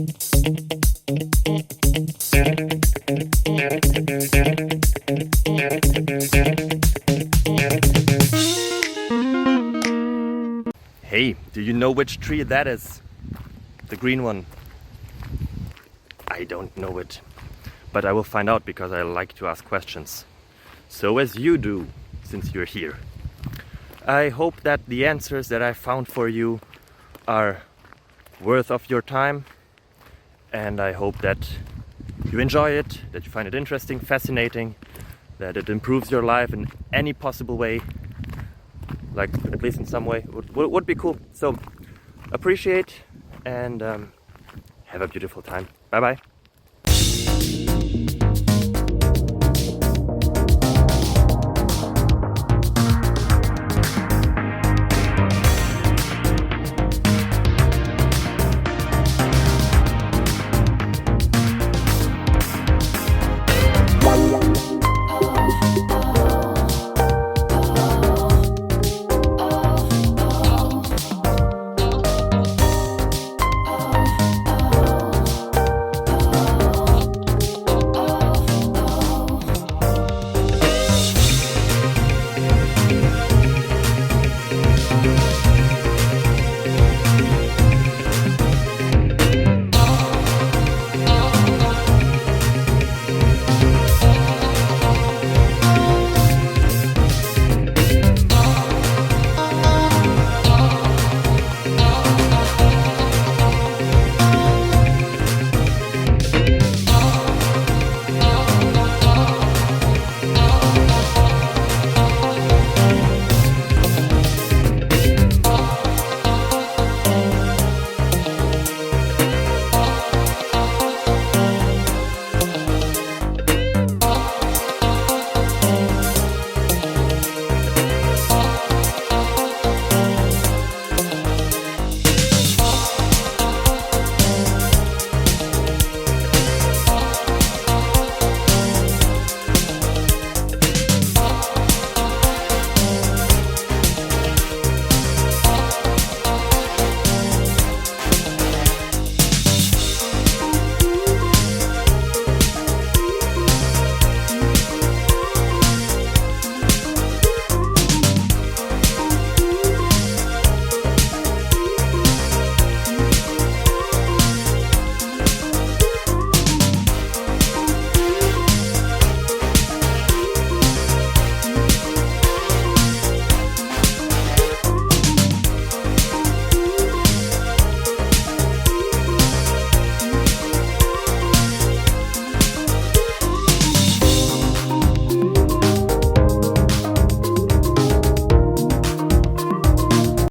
Hey, do you know which tree that is? The green one. I don't know it, but I will find out because I like to ask questions. So as you do, since you're here. I hope that the answers that I found for you are worth of your time, and I hope that you enjoy it, that you find it interesting, fascinating, that it improves your life in any possible way, like at least in some way, would be cool. So appreciate and have a beautiful time. Bye bye.